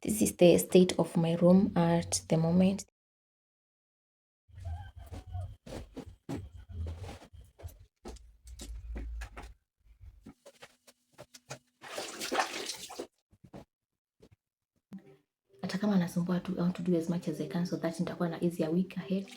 This is the state of my room at the moment. Hata kama nasumbua tu, I want to do as much as I can so that nitakuwa na easier week ahead.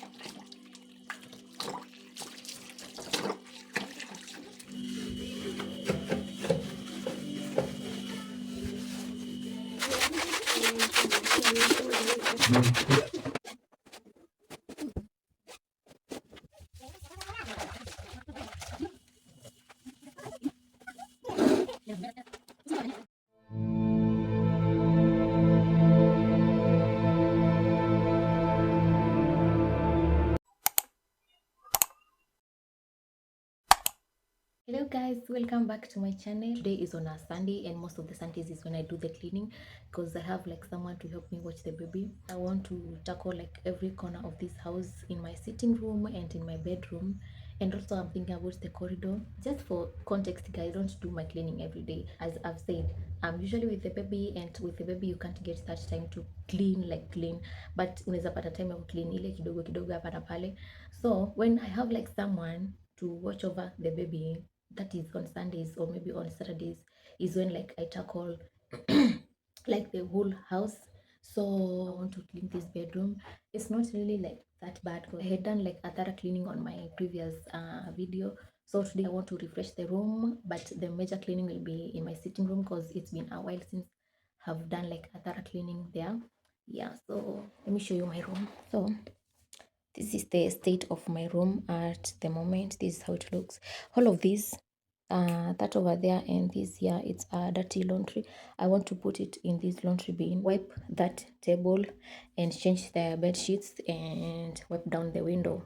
Hello guys, welcome back to my channel. Today is on a Sunday and most of the Sundays is when I do the cleaning because I have like someone to help me watch the baby. I want to tackle like every corner of this house, in my sitting room and in my bedroom, and also I'm thinking about the corridor. Just for context guys, I don't do my cleaning every day. As I've said, I'm usually with the baby, and with the baby you can't get that time to clean, but unaweza pata time ya clean ile kidogo kidogo hapa na pale. So when I have like someone to watch over the baby, that is on Sundays or maybe on Saturdays, is when like I tackle like the whole house. So I want to clean this bedroom. It's not really like that bad because I had done like a thorough cleaning on my previous video. So today I want to refresh the room, but the major cleaning will be in my sitting room because it's been a while since I've done like a thorough cleaning there. Yeah, so let me show you my room. So this is the state of my room at the moment. This is how it looks. All of this, that over there and this here, it's a dirty laundry. I want to put it in this laundry bin, wipe that table and change the bed sheets and wipe down the window.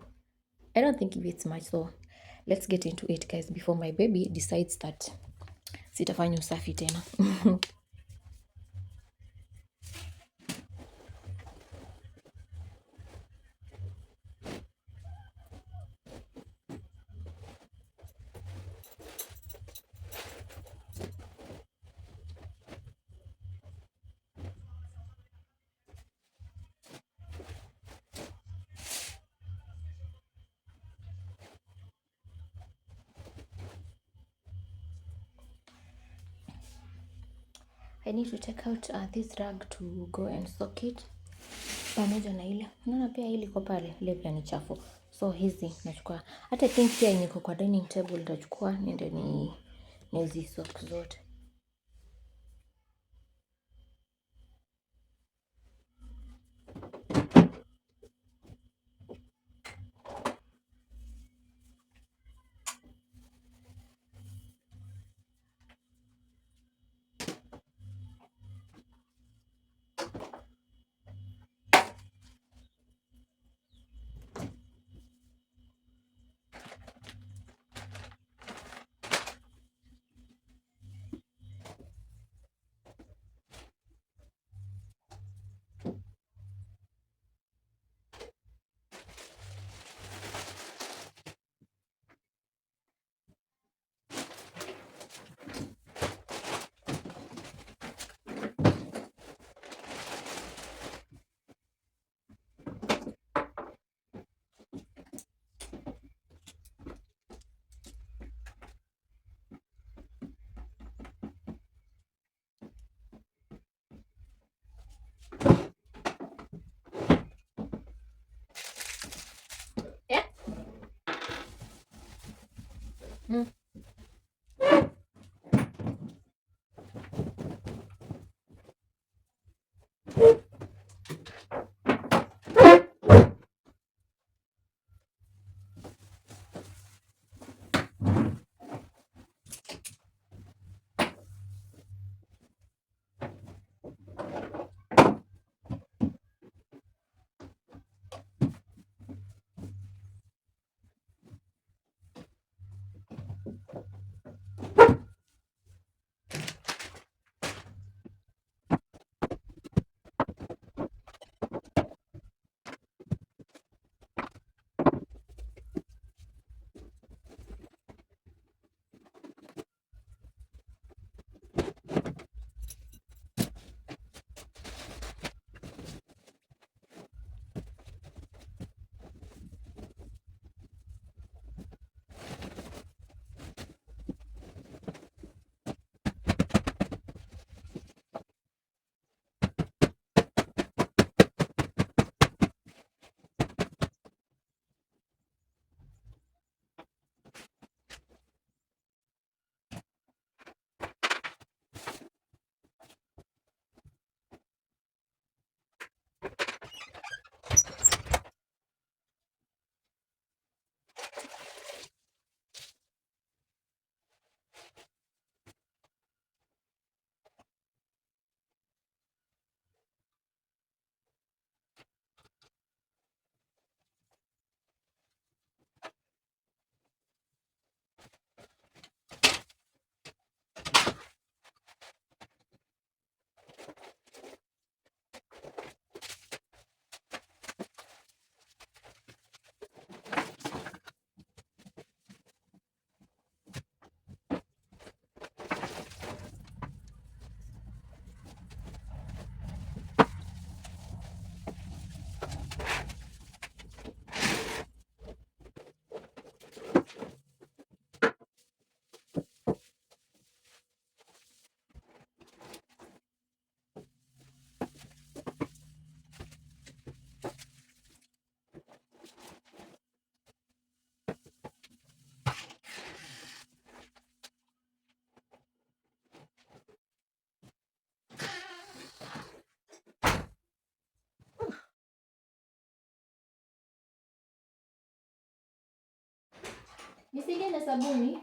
I don't think if it's much, so let's get into it guys before my baby decides that sitafanya usafi tena. I need to take out this rag to go and soak it pamoja na ile. Unaona pia ile iko pale, ile pia ni chafu. So hizi nachukua. Hata I think pia yenye iko kwa dining table nitachukua niende nizi soak zote. Yeah. Mm. Nisaidie na sabuni.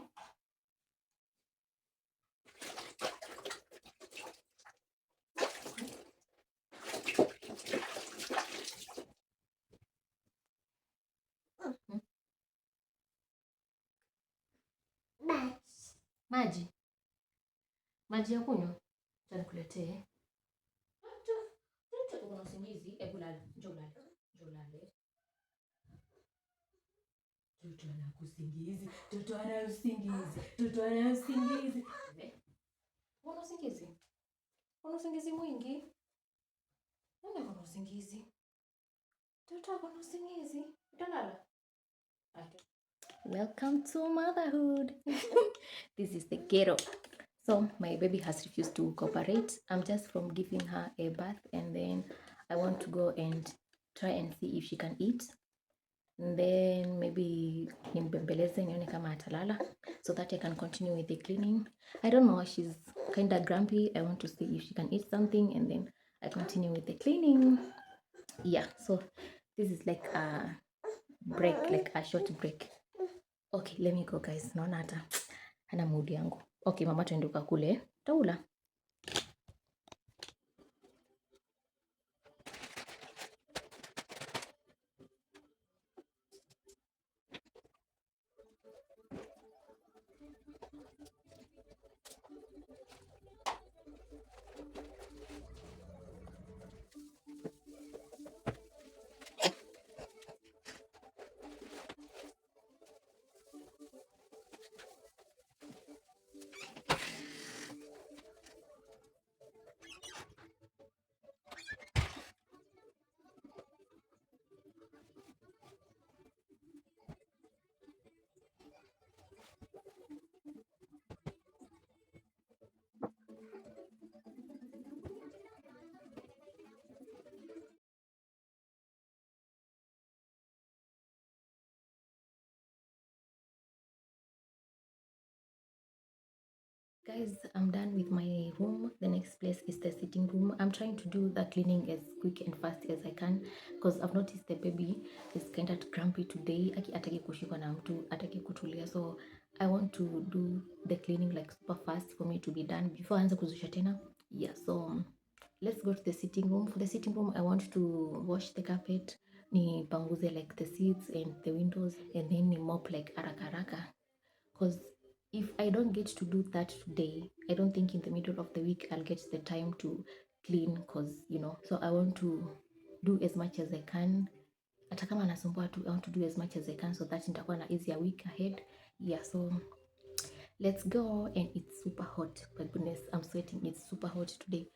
Maji. Maji ya kunywa. Acha nikuletee. Una usingizi? Hebu lala. Njoo ulale. Njoo ulale. Mtoto ana usingizi. Mtoto ana usingizi. Mtoto ana usingizi. Una usingizi? Una usingizi mwingi? Mbona una usingizi? Mtoto ana usingizi. Utalala. Welcome to motherhood. This is the ghetto. So my baby has refused to cooperate. I'm just from giving her a bath, and then I want to go and try and see if she can eat, and then maybe nimbembeleze nione kama atalala so that I can continue with the cleaning. I don't know, she's kind of grumpy. I want to see if she can eat something, and then I continue with the cleaning. Yeah, so this is like a break, like a short break. Okay, let me go guys. Naona hata hana mood yangu. Okay, mama, tuende ukakule. Taula. Guys, I'm done with my room. The next place is the sitting room. I'm trying to do the cleaning as quick and fast as I can because I've noticed the baby is kind of grumpy today. Ataki kushikwa na mtu, ataki kutulia. So I want to do the cleaning like super fast for me to be done before aanze kuzusha tena. Yeah, so let's go to the sitting room. For the sitting room, I want to wash the carpet, ni panguze like the seats and the windows, and then ni mop like haraka because if I don't get to do that today, I don't think in the middle of the week I'll get the time to clean because, you know, so I want to do as much as I can. Hata kama nasumbua tu, I want to do as much as I can so that nitakuwa na easier week ahead. Yeah, so let's go. And it's super hot. My goodness, I'm sweating. It's super hot today.